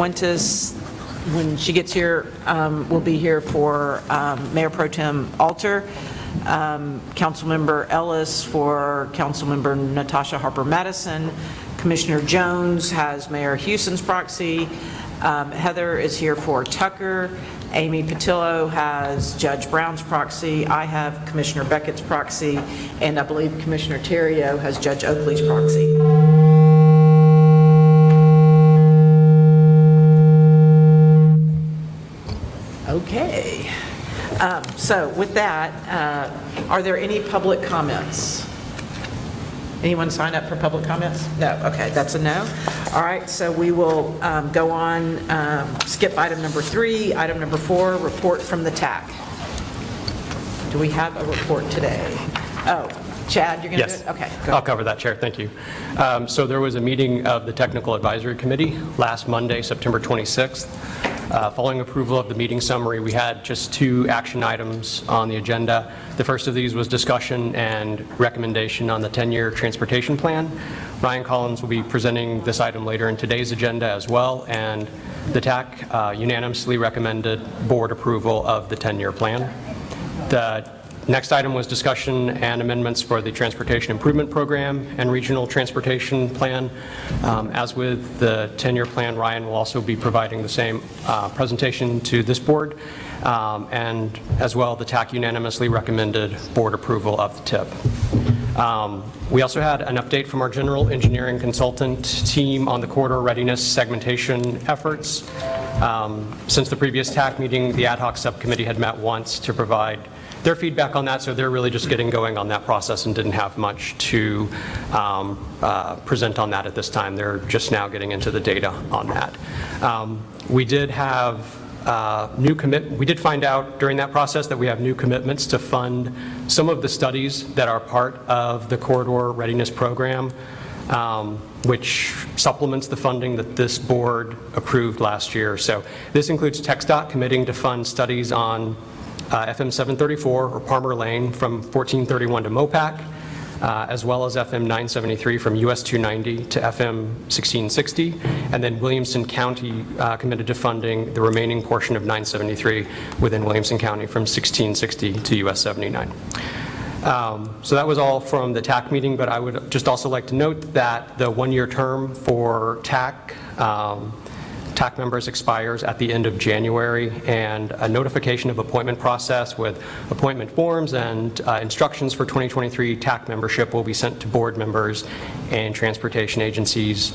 Fuentes, when she gets here, will be here for Mayor Pro Tem Alter, Councilmember Ellis for Councilmember Natasha Harper-Madison, Commissioner Jones has Mayor Houston's proxy, Heather is here for Tucker, Amy Patillo has Judge Brown's proxy, I have Commissioner Beckett's proxy, and I believe Commissioner Terrio has Judge Oakley's proxy. Okay. So with that, are there any public comments? Anyone sign up for public comments? No. Okay, that's a no. All right, so we will go on, skip item number 3. Item number 4, report from the TAC. Do we have a report today? Oh, Chad, you're going to do it? Okay, go I'll cover that, Chair. Thank you. So there was a meeting of the Technical Advisory Committee last Monday, September 26th. Following approval of the meeting summary, we had just 2 action items on the agenda. The first of these was discussion and recommendation on the 10-year transportation plan. Ryan Collins will be presenting this item later in today's agenda as well, and the TAC unanimously recommended board approval of the 10-year plan. The next item was discussion and amendments for the Transportation Improvement Program and Regional Transportation Plan. As with the 10-year plan, Ryan will also be providing the same presentation to this board. And as well, the TAC unanimously recommended board approval of the TIP. We also had an update from our general engineering consultant team on the corridor readiness segmentation efforts. Since the previous TAC meeting, the ad hoc subcommittee had met once to provide their feedback on that, so they're really just getting going on that process and didn't have much to present on that at this time. They're just now getting into the data on that. We did have we did find out during that process that we have new commitments to fund some of the studies that are part of the corridor readiness program, which supplements the funding that this board approved last year. So this includes TxDOT committing to fund studies on FM 734 or Palmer Lane from 1431 to Mopac, as well as FM 973 from US 290 to FM 1660, and then Williamson County committed to funding the remaining portion of 973 within Williamson County from 1660 to US 79. So that was all from the TAC meeting, but I would just also like to note that the 1-year term for TAC members expires at the end of January, and a notification of appointment process with appointment forms and instructions for 2023 TAC membership will be sent to board members and transportation agencies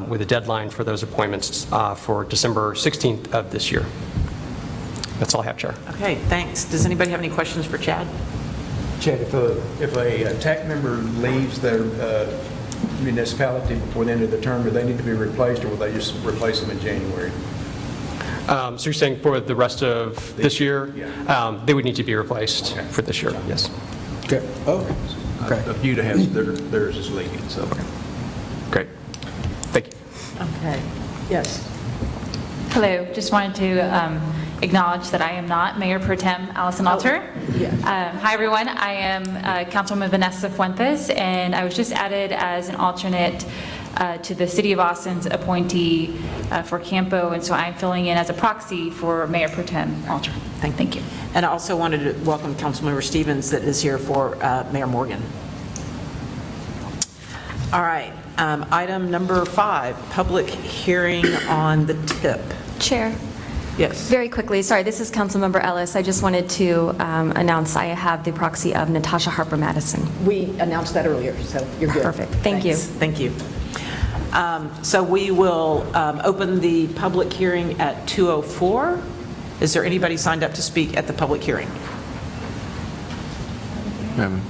with a deadline for those appointments for December 16th of this year. That's all I have, Chair. Okay, thanks. Does anybody have any questions for Chad? Chad, if a TAC member leaves their municipality before the end of the term, do they need to be replaced, or will they just replace them in January? So you're saying for the rest of this year, yeah. They would need to be replaced for this year, yes. Okay. Oh, okay. A few to have theirs is leaving, so. Okay. Great. Thank you. Okay. Yes. Hello. Just wanted to acknowledge that I am not Mayor Pro Tem Allison Alter. Yeah. Hi, everyone. I am Councilwoman Vanessa Fuentes, and I was just added as an alternate to the City of Austin's appointee for CAMPO, and so I'm filling in as a proxy for Mayor Pro Tem Alter. Thank you. And I also wanted to welcome Councilmember Stevens that is here for Mayor Morgan. All right. Item number 5, public hearing on the TIP. Chair. Yes. Very quickly, sorry, this is Councilmember Ellis. I just wanted to announce I have the proxy of Natasha Harper-Madison. We announced that earlier, so you're good. Perfect. Thank you. Thank you. So we will open the public hearing at 2:04. Is there anybody signed up to speak at the public hearing?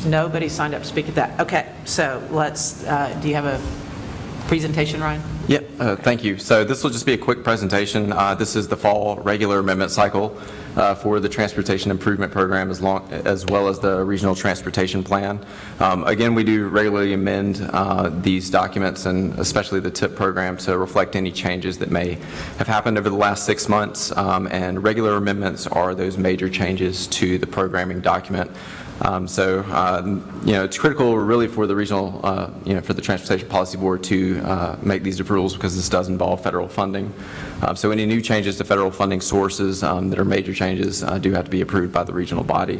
Nobody signed up to speak at that. Okay, so let's, do you have a presentation, Ryan? Yep, thank you. So this will just be a quick presentation. This is the fall regular amendment cycle for the Transportation Improvement Program as well as the Regional Transportation Plan. Again, we do regularly amend these documents, and especially the TIP program, to reflect any changes that may have happened over the last 6 months, and regular amendments are those major changes to the programming document. It's critical really for the regional, for the Transportation Policy Board to make these approvals rules because this does involve federal funding. So any new changes to federal funding sources that are major changes do have to be approved by the regional body,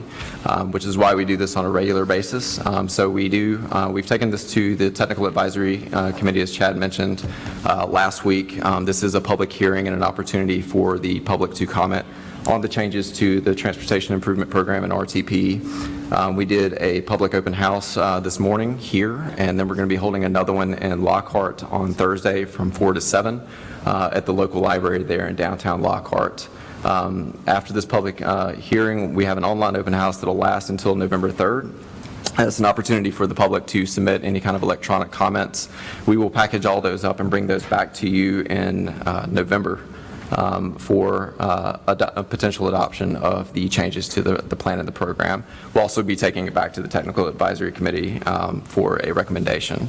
which is why we do this on a regular basis. So we've taken this to the Technical Advisory Committee, as Chad mentioned last week. This is a public hearing and an opportunity for the public to comment on the changes to the Transportation Improvement Program and RTP. We did a public open house this morning here, and then we're going to be holding another one in Lockhart on Thursday from 4 to 7 at the local library there in downtown Lockhart. After this public hearing, we have an online open house that will last until November 3rd. It's an opportunity for the public to submit any kind of electronic comments. We will package all those up and bring those back to you in November for a potential adoption of the changes to the plan and the program. We'll also be taking it back to the Technical Advisory Committee for a recommendation.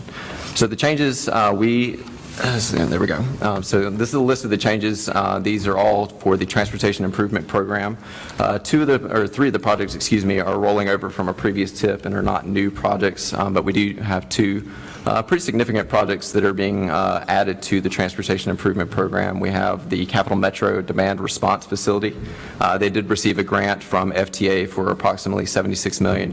So the changes there we go. So this is a list of the changes. These are all for the Transportation Improvement Program. 3 of the projects, are rolling over from a previous TIP and are not new projects, but we do have 2 pretty significant projects that are being added to the Transportation Improvement Program. We have the Capital Metro Demand Response Facility. They did receive a grant from FTA for approximately $76 million,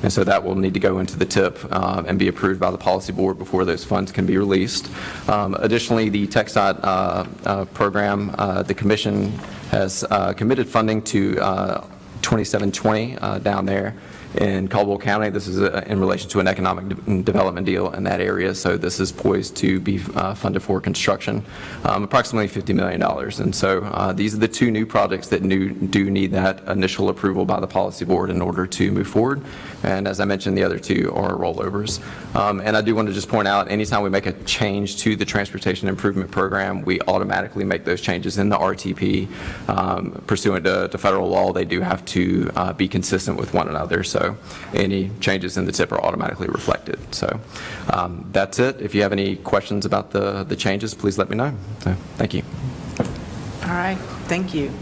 and so that will need to go into the TIP and be approved by the Policy Board before those funds can be released. Additionally, the TxDOT program, the Commission has committed funding to 2720 down there in Caldwell County. This is in relation to an economic development deal in that area, so this is poised to be funded for construction, approximately $50 million. And so these are the 2 new projects that do need that initial approval by the Policy Board in order to move forward. And as I mentioned, the other 2 are rollovers. And I do want to just point out, anytime we make a change to the Transportation Improvement Program, we automatically make those changes in the RTP. Pursuant to federal law, they do have to be consistent with one another. So any changes in the TIP are automatically reflected. So that's it. If you have any questions about the changes, please let me know. So thank you. All right, thank you.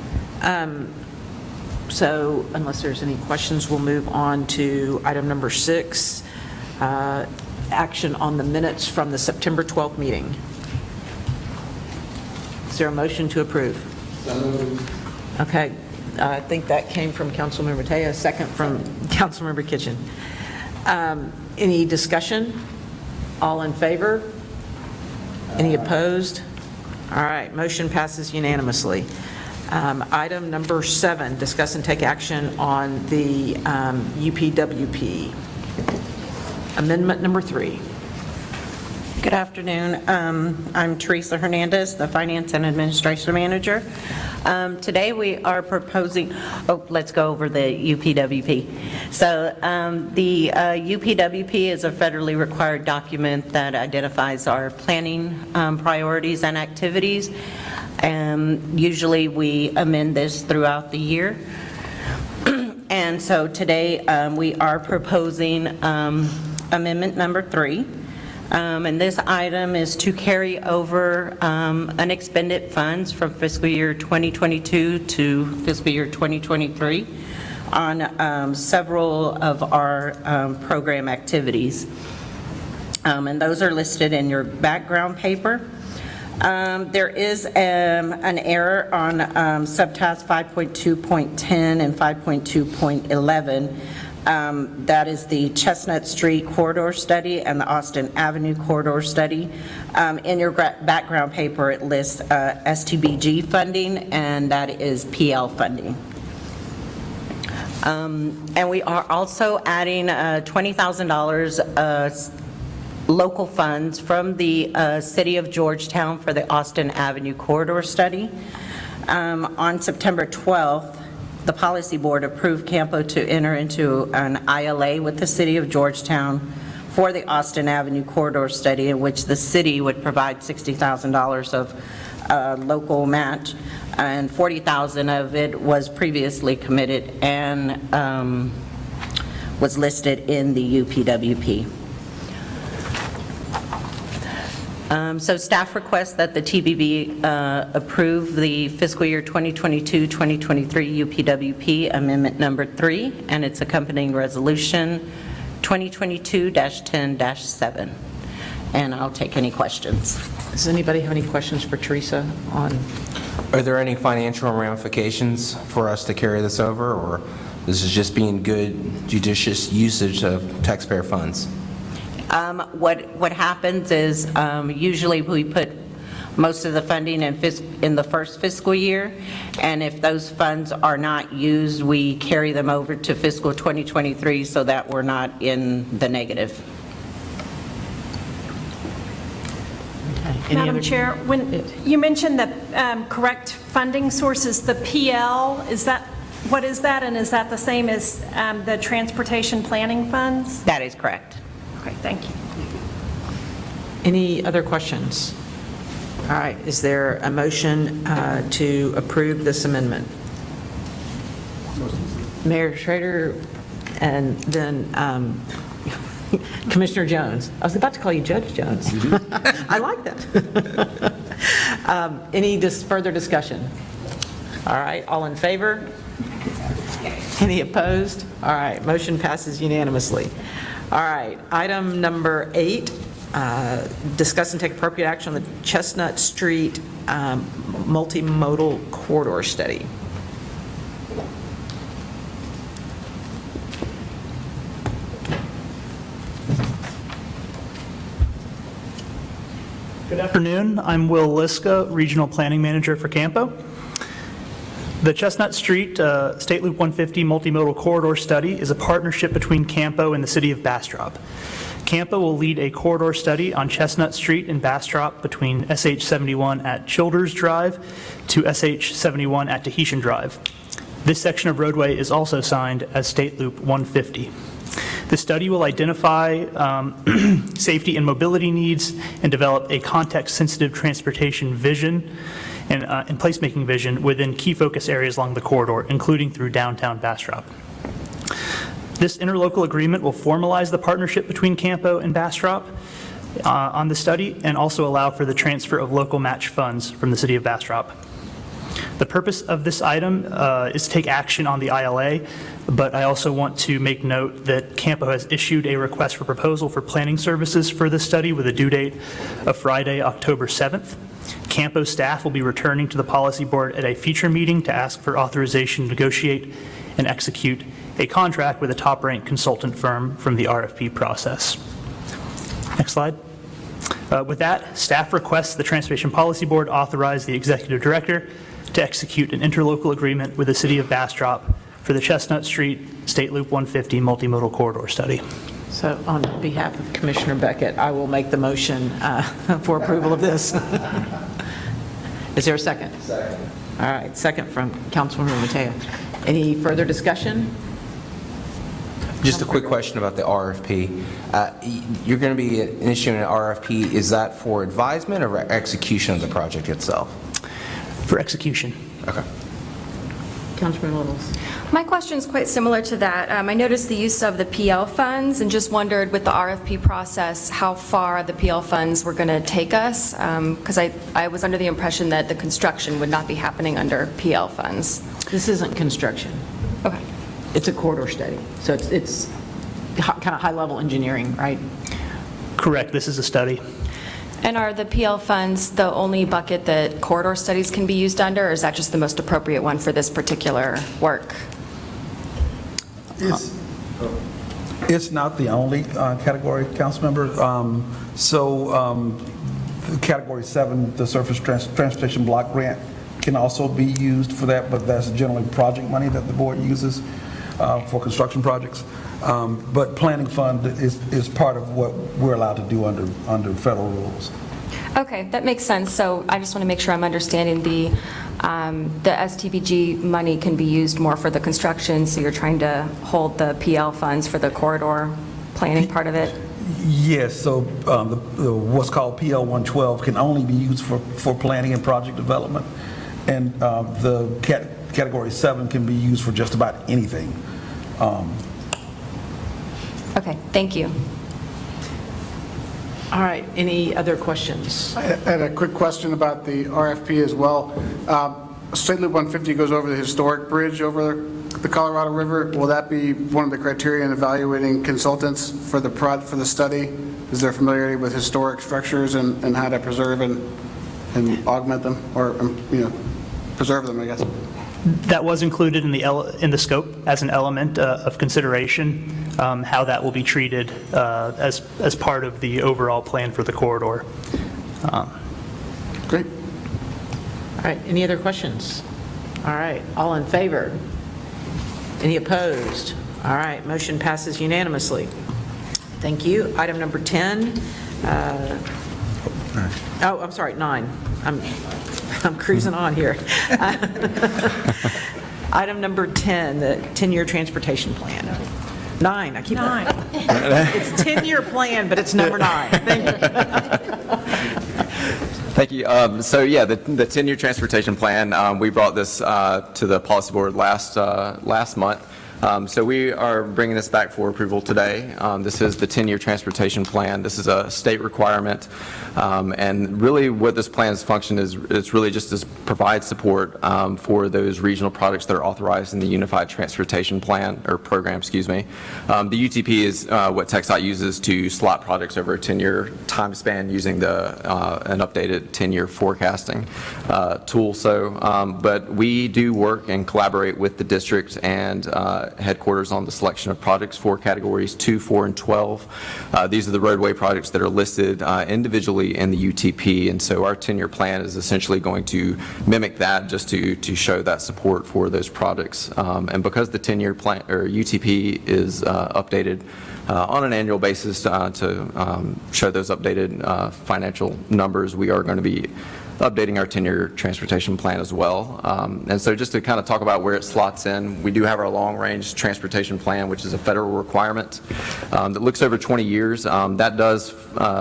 So unless there's any questions, we'll move on to item number 6, action on the minutes from the September 12th meeting. Is there a motion to approve? Okay. I think that came from Councilmember Taya, second from Councilmember Kitchen. Any discussion? All in favor? Any opposed? All right, motion passes unanimously. Item number 7, discuss and take action on the UPWP. Amendment number 3. Good afternoon. I'm Teresa Hernandez, the Finance and Administration Manager. Today we are proposing, let's go over the UPWP. So the UPWP is a federally required document that identifies our planning priorities and activities. Usually we amend this throughout the year. And so today we are proposing amendment number 3. And this item is to carry over unexpended funds from fiscal year 2022 to fiscal year 2023 on several of our program activities. And those are listed in your background paper. There is an error on subtask 5.2.10 and 5.2.11. That is the Chestnut Street Corridor Study and the Austin Avenue Corridor Study. In your background paper, it lists STBG funding, and that is PL funding. And we are also adding $20,000 local funds from the City of Georgetown for the Austin Avenue Corridor Study. On September 12th, the Policy Board approved CAMPO to enter into an ILA with the City of Georgetown for the Austin Avenue Corridor Study, in which the city would provide $60,000 of local match, and $40,000 of it was previously committed and was listed in the UPWP. So staff requests that the TBB approve the fiscal year 2022-2023 UPWP Amendment Number 3 and its accompanying resolution 2022-10-7. and I'll take any questions. Does anybody have any questions for Teresa on? Are there any financial ramifications for us to carry this over, or this is just being good, judicious usage of taxpayer funds? What happens is usually we put most of the funding in the first fiscal year, and if those funds are not used, we carry them over to fiscal 2023 so that we're not in the negative. Any Madam other- Chair, when you mentioned the correct funding sources, the PL, what is that, and is that the same as the transportation planning funds? That is correct. Okay, thank you. Any other questions? All right, is there a motion to approve this amendment? Mayor Schrader, and then Commissioner Jones. I was about to call you Judge Jones. I like that. Any further discussion? All right, all in favor? Any opposed? All right, motion passes unanimously. All right, item number 8, discuss and take appropriate action on the Chestnut Street multimodal corridor study. Good afternoon. I'm Will Liska, Regional Planning Manager for CAMPO. The Chestnut Street State Loop 150 Multimodal Corridor Study is a partnership between CAMPO and the City of Bastrop. CAMPO will lead a corridor study on Chestnut Street in Bastrop between SH 71 at Childers Drive to SH 71 at Tahitian Drive. This section of roadway is also signed as State Loop 150. The study will identify safety and mobility needs and develop a context-sensitive transportation vision and placemaking vision within key focus areas along the corridor, including through downtown Bastrop. This interlocal agreement will formalize the partnership between CAMPO and Bastrop on the study and also allow for the transfer of local match funds from the City of Bastrop. The purpose of this item is to take action on the ILA, but I also want to make note that CAMPO has issued a request for proposal for planning services for this study with a due date of Friday, October 7th. CAMPO staff will be returning to the policy board at a future meeting to ask for authorization to negotiate and execute a contract with a top-ranked consultant firm from the RFP process. Next slide. With that, staff requests the Transportation Policy Board authorize the Executive Director to execute an interlocal agreement with the City of Bastrop for the Chestnut Street State Loop 150 Multimodal Corridor Study. So on behalf of Commissioner Beckett, I will make the motion for approval of this. Is there a second? Second. All right, second from Councilwoman Mateo. Any further discussion? Just a quick question about the RFP. You're going to be issuing an RFP. Is that for advisement or execution of the project itself? For execution. Okay. Councilman Littles. My question is quite similar to that. I noticed the use of the PL funds and just wondered with the RFP process how far the PL funds were going to take us, because I was under the impression that the construction would not be happening under PL funds. This isn't construction. Okay. It's a corridor study. So it's kind of high-level engineering, right? Correct. This is a study. And are the PL funds the only bucket that corridor studies can be used under, or is that just the most appropriate one for this particular work? It's not the only category, Councilmember. Category 7, the Surface Transportation Block Grant, can also be used for that, but that's generally project money that the board uses for construction projects. But planning fund is part of what we're allowed to do under federal rules. Okay, that makes sense. So I just want to make sure I'm understanding the STBG money can be used more for the construction, so you're trying to hold the PL funds for the corridor planning part of it? Yes, so what's called PL 112 can only be used for planning and project development, and the category 7 can be used for just about anything. Okay, thank you. All right, any other questions? I had a quick question about the RFP as well. State Loop 150 goes over the historic bridge over the Colorado River. Will that be one of the criteria in evaluating consultants for the study Is there familiarity with historic structures and how to preserve and augment them, or, preserve them, I guess? That was included in the scope as an element of consideration, how that will be treated as part of the overall plan for the corridor. Great. All right, any other questions? All right, all in favor? Any opposed? All right, motion passes unanimously. Thank you. Item number 10. I'm sorry, 9. I'm cruising on here. Item number 10, the 10-year transportation plan. 9, I keep 9. It's 10-year plan, but it's number 9. Thank you. Thank you. So yeah, the 10-year transportation plan, we brought this to the policy board last month. So we are bringing this back for approval today. This is the 10-year transportation plan. This is a state requirement. And really what this plan's function is, it's really just to provide support for those regional projects that are authorized in the Unified Transportation Plan, or program, excuse me. The UTP is what TxDOT uses to slot projects over a 10-year time span using an updated 10-year forecasting tool. But we do work and collaborate with the district and headquarters on the selection of projects for categories 2, 4, and 12. These are the roadway projects that are listed individually in the UTP, and so our 10-year plan is essentially going to mimic that, just to show that support for those projects. And because the 10-year plan or UTP is updated on an annual basis to show those updated financial numbers, we are going to be updating our 10-year transportation plan as well. And so just to kind of talk about where it slots in, we do have our long-range transportation plan, which is a federal requirement that looks over 20 years. That does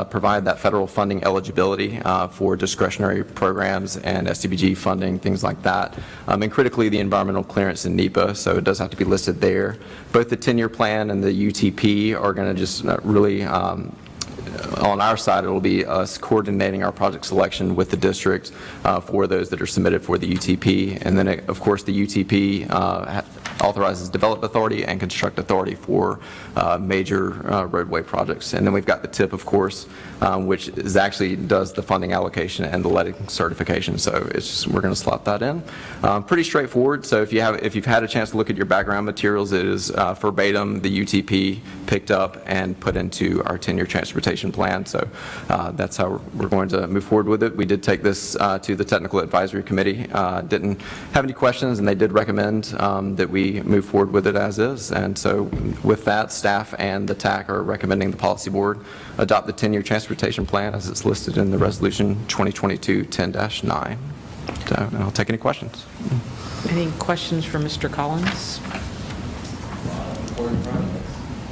provide that federal funding eligibility for discretionary programs and SDBG funding, things like that. And critically, the environmental clearance in NEPA, so it does have to be listed there. Both the 10-year plan and the UTP are going to just really on our side, it will be us coordinating our project selection with the district for those that are submitted for the UTP. And then, of course, the UTP authorizes develop authority and construct authority for major roadway projects. And then we've got the TIP, of course, which actually does the funding allocation and the letting certification. So we're going to slot that in. Pretty straightforward. So if you've had a chance to look at your background materials, it is verbatim the UTP picked up and put into our 10-year transportation plan. So that's how we're going to move forward with it. We did take this to the Technical Advisory Committee. Didn't have any questions, and they did recommend that we move forward with it as is. And so with that, staff and the TAC are recommending the policy board adopt the 10-year transportation plan as it's listed in the resolution 2022-10-9. So, and I'll take any questions. Any questions for Mr. Collins?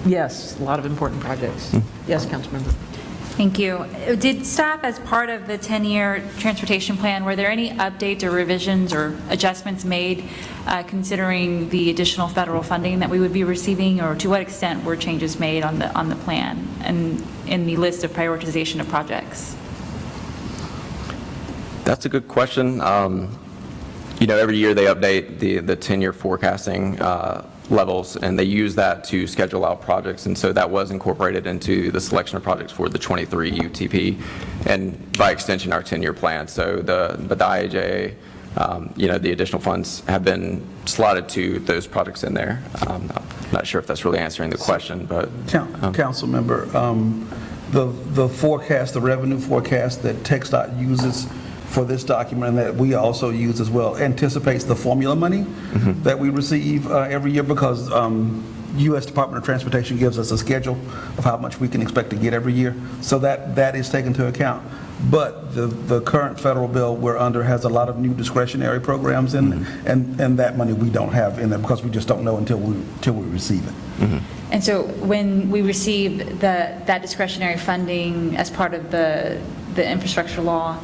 Yes, a lot of important projects. Yes, Councilmember. Thank you. Did staff, as part of the 10-year transportation plan, were there any updates or revisions or adjustments made considering the additional federal funding that we would be receiving, or to what extent were changes made on the plan and in the list of prioritization of projects? That's a good question. Every year they update the 10-year forecasting levels, and they use that to schedule out projects, and so that was incorporated into the selection of projects for the 23 UTP, and by extension our 10-year plan. So the IAJA, the additional funds have been slotted to those projects in there. I'm not sure if that's really answering the question, but Council member, the forecast, the revenue forecast that TxDOT uses for this document, and that we also use as well, anticipates the formula money that we receive every year, because U.S. Department of Transportation gives us a schedule of how much we can expect to get every year. So that is taken into account. But the current federal bill we're under has a lot of new discretionary programs in, and that money we don't have in there because we just don't know until we receive it. And so when we receive that discretionary funding as part of the infrastructure law,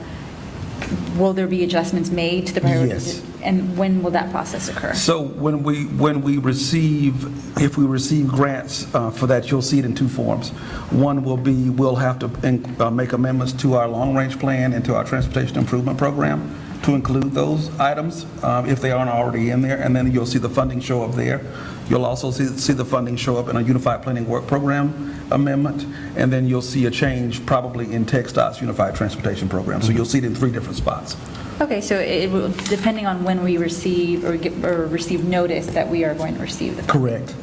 will there be adjustments made to the priorities? Yes. And when will that process occur? So when we receive, if we receive grants for that, you'll see it in two forms. One will be, we'll have to make amendments to our long-range plan and to our transportation improvement program to include those items if they aren't already in there, and then you'll see the funding show up there. You'll also see the funding show up in a Unified Planning Work Program amendment, and then you'll see a change probably in TxDOT's Unified Transportation Program. So you'll see it in 3 different spots. Okay, so it will, depending on when we receive or receive notice that we are going to receive the funding. Correct.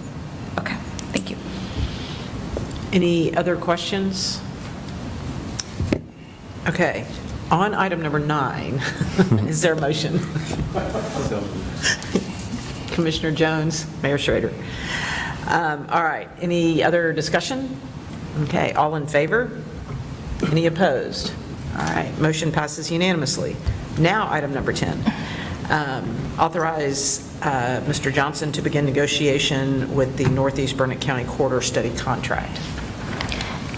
Okay, thank you. Any other questions? Okay, on item number 9, is there a motion? Commissioner Jones, Mayor Schrader. All right, any other discussion? Okay, all in favor? Any opposed? All right, motion passes unanimously. Now, item number 10, authorize Mr. Johnson to begin negotiation with the Northeast Burnet County Corridor Study contract.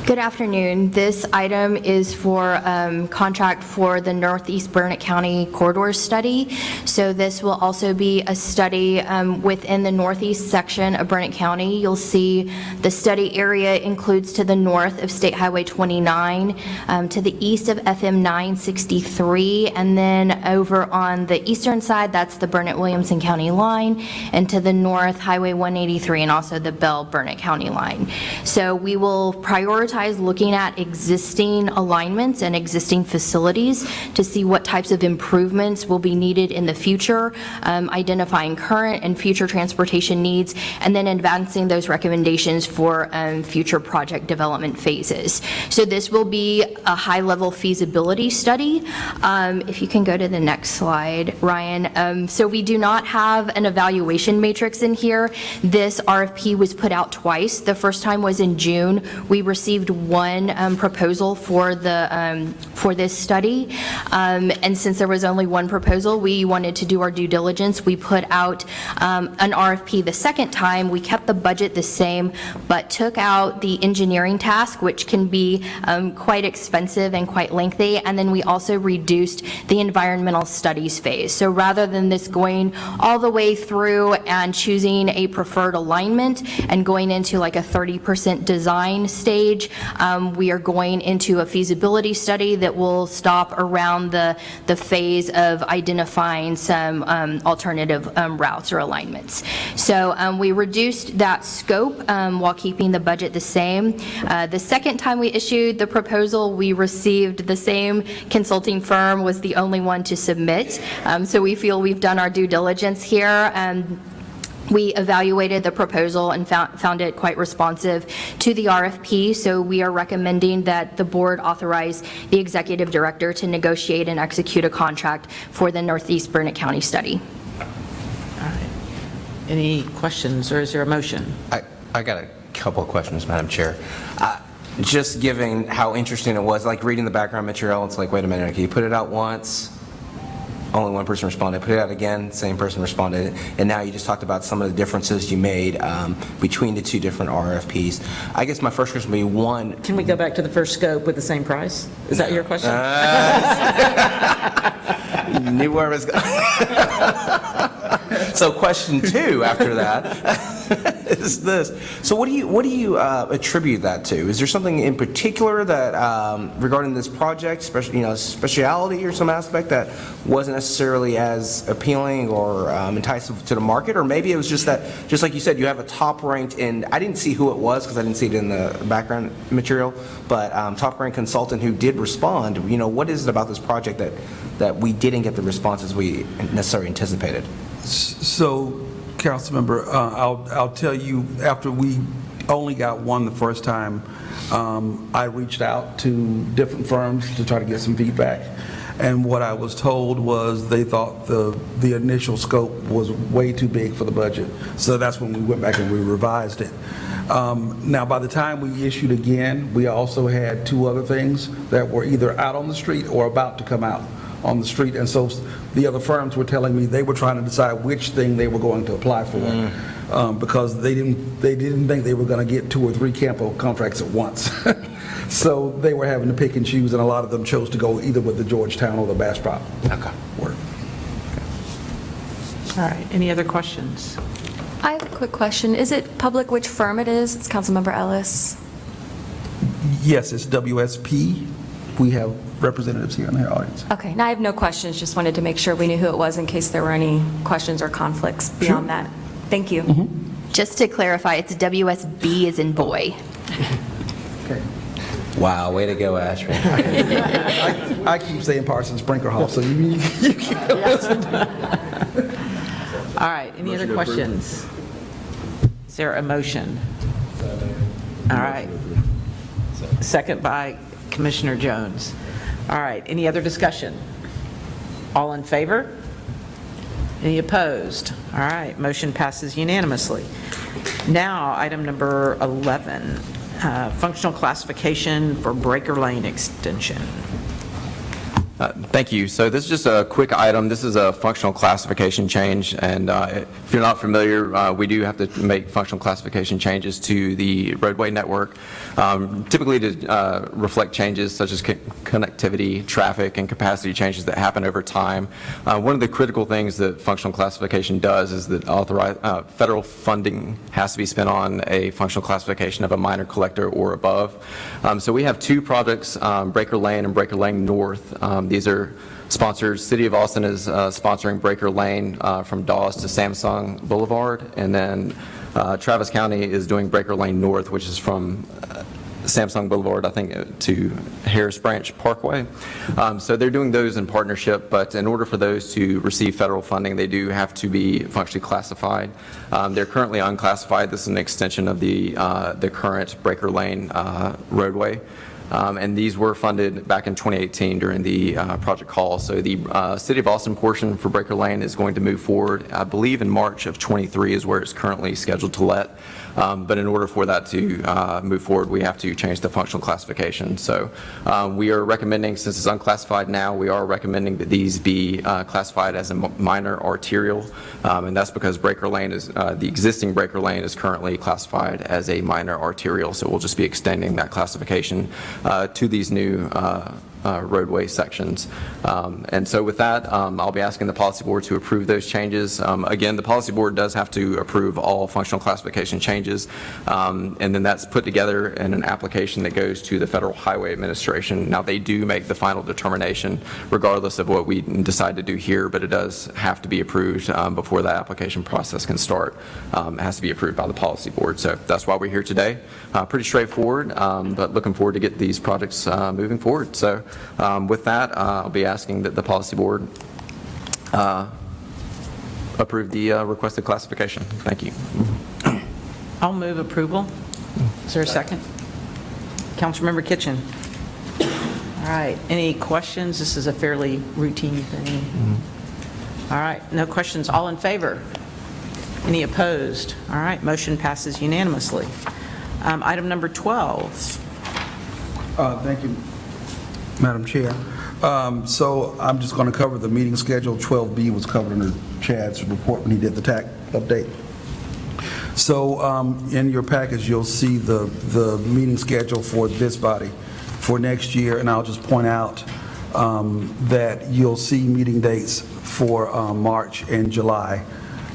Good afternoon. This item is for contract for the Northeast Burnet County Corridor Study. So this will also be a study within the northeast section of Burnet County. You'll see the study area includes to the north of State Highway 29, to the east of FM 963, and then over on the eastern side, that's the Burnet-Williamson County line, and to the north, Highway 183, and also the Bell-Burnet County line. So we will prioritize looking at existing alignments and existing facilities to see what types of improvements will be needed in the future, identifying current and future transportation needs, and then advancing those recommendations for future project development phases. So this will be a high-level feasibility study. If you can go to the next slide, Ryan. So we do not have an evaluation matrix in here. This RFP was put out twice. The first time was in June. We received one proposal for this study, and since there was only one proposal, we wanted to do our due diligence. We put out an RFP the second time. We kept the budget the same, but took out the engineering task, which can be quite expensive and quite lengthy, and then we also reduced the environmental studies phase. So rather than this going all the way through and choosing a preferred alignment and going into like a 30% design stage, we are going into a feasibility study that will stop around the phase of identifying some alternative routes or alignments. So we reduced that scope while keeping the budget the same. The second time we issued the proposal, we received the same consulting firm was the only one to submit. So we feel we've done our due diligence here. We evaluated the proposal and found it quite responsive to the RFP, so we are recommending that the board authorize the executive director to negotiate and execute a contract for the Northeast Burnet County study. All right. Any questions, or is there a motion? I got a couple of questions, Madam Chair. Just given how interesting it was, like reading the background material, it's like, wait a minute, okay, you put it out once, only one person responded. Put it out again, same person responded. And now you just talked about some of the differences you made between the 2 different RFPs. I guess my first question would be, one... Can we go back to the first scope with the same price? Is that your question? You knew where I was going. So question 2 after that is this. So what do you attribute that to? Is there something in particular that regarding this project, speciality or some aspect that wasn't necessarily as appealing or enticing to the market? Or maybe it was just that, just like you said, you have a top-ranked, and I didn't see who it was because I didn't see it in the background material, but top-ranked consultant who did respond. What is it about this project that we didn't get the responses we necessarily anticipated? So, Councilmember, I'll tell you, after we only got one the first time, I reached out to different firms to try to get some feedback. And what I was told was they thought the initial scope was way too big for the budget. So that's when we went back and we revised it. Now, by the time we issued again, we also had 2 other things that were either out on the street or about to come out on the street. And so the other firms were telling me they were trying to decide which thing they were going to apply for because they didn't think they were going to get 2 or 3 CAMPO contracts at once. So they were having to pick and choose, and a lot of them chose to go either with the Georgetown or the Bastrop work. All right, any other questions? I have a quick question. Is it public which firm it is? It's Councilmember Ellis. Yes, it's WSP. we have representatives here in the audience. Okay, now I have no questions, just wanted to make sure we knew who it was in case there were any questions or conflicts beyond that. Thank you. Just to clarify, it's WSB as in boy. Wow, way to go, Ashby. I keep saying Parsons Sprinkler Hall, so you keep All right, any other questions? Is there a motion? All right. Second by Commissioner Jones. All right, any other discussion? All in favor? Any opposed? All right, motion passes unanimously. Now, item number 11, functional classification for Breaker Lane extension. Thank you. So this is just a quick item. This is a functional classification change, and if you're not familiar, we do have to make functional classification changes to the roadway network, typically to reflect changes such as connectivity, traffic, and capacity changes that happen over time. One of the critical things that functional classification does is that federal funding has to be spent on a functional classification of a minor collector or above. So we have two projects, Breaker Lane and Breaker Lane North. These are sponsors. City of Austin is sponsoring Breaker Lane from Dawes to Samsung Boulevard, and then Travis County is doing Breaker Lane North, which is from Samsung Boulevard, I think, to Harris Branch Parkway. So they're doing those in partnership, but in order for those to receive federal funding, they do have to be functionally classified. They're currently unclassified. This is an extension of the current Breaker Lane roadway. And these were funded back in 2018 during the project call. So the City of Austin portion for Breaker Lane is going to move forward, I believe in March of 23 is where it's currently scheduled to let. But in order for that to move forward, we have to change the functional classification. So we are recommending, since it's unclassified now, we are recommending that these be classified as a minor arterial. And that's because Breaker Lane is, the existing Breaker Lane is currently classified as a minor arterial. So we'll just be extending that classification to these new roadway sections. And so with that, I'll be asking the policy board to approve those changes. Again, the policy board does have to approve all functional classification changes, and then that's put together in an application that goes to the Federal Highway Administration. Now, they do make the final determination regardless of what we decide to do here, but it does have to be approved before that application process can start. It has to be approved by the policy board. So that's why we're here today. Pretty straightforward, but looking forward to get these projects moving forward. So with that, I'll be asking that the policy board approve the requested classification. Thank you. I'll move approval. Is there a second? Councilmember Kitchen. All right, any questions? This is a fairly routine thing. All right, no questions. All in favor? Any opposed? All right, motion passes unanimously. Item number 12. Thank you, Madam Chair. So I'm just going to cover the meeting schedule. 12B was covered under Chad's report when he did the TAC update. So in your package, you'll see the meeting schedule for this body for next year, and I'll just point out that you'll see meeting dates for March and July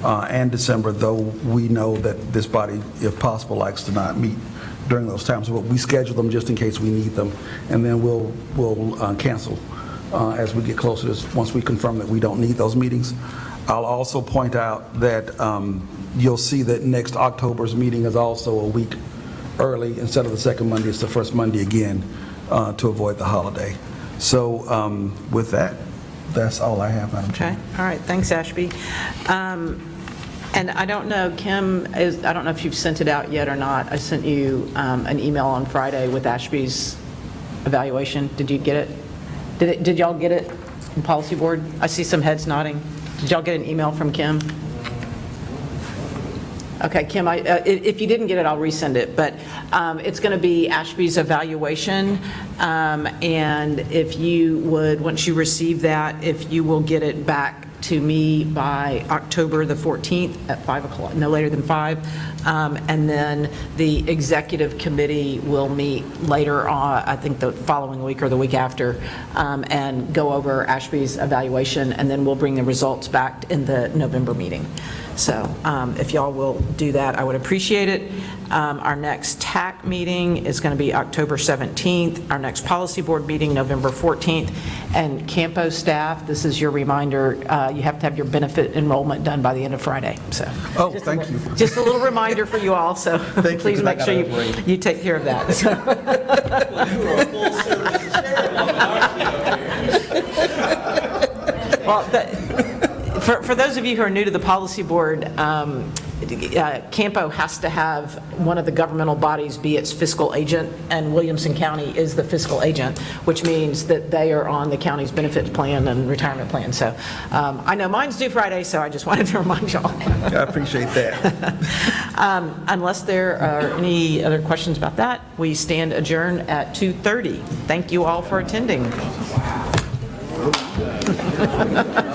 and December, though we know that this body, if possible, likes to not meet during those times, but we schedule them just in case we need them, and then we'll cancel as we get closer to, once we confirm that we don't need those meetings. I'll also point out that you'll see that next October's meeting is also a week early. Instead of the second Monday, it's the first Monday again to avoid the holiday. So with that, that's all I have, Madam Chair. Okay, all right, thanks, Ashby. And I don't know, Kim, I don't know if you've sent it out yet or not. I sent you an email on Friday with Ashby's evaluation. Did you get it? Did y'all get it in policy board? I see some heads nodding. Did y'all get an email from Kim? Okay, Kim, if you didn't get it, I'll resend it, but it's going to be Ashby's evaluation, and if you would, once you receive that, if you will get it back to me by October the 14th at 5 o'clock, no later than 5, and then the executive committee will meet later on, I think the following week or the week after, and go over Ashby's evaluation, and then we'll bring the results back in the November meeting. So if y'all will do that, I would appreciate it. Our next TAC meeting is going to be October 17th, our next policy board meeting, November 14th, and CAMPO staff, this is your reminder, you have to have your benefit enrollment done by the end of Friday, so. Oh, thank you. Just a little reminder for you all, so you, please 'cause I make sure gotta you take care of that. So. Well, for those of you who are new to the policy board, CAMPO has to have one of the governmental bodies be its fiscal agent, and Williamson County is the fiscal agent, which means that they are on the county's benefits plan and retirement plan. So I know mine's due Friday, so I just wanted to remind y'all. I appreciate that. Unless there are any other questions about that, we stand adjourned at 2:30. Thank you all for attending.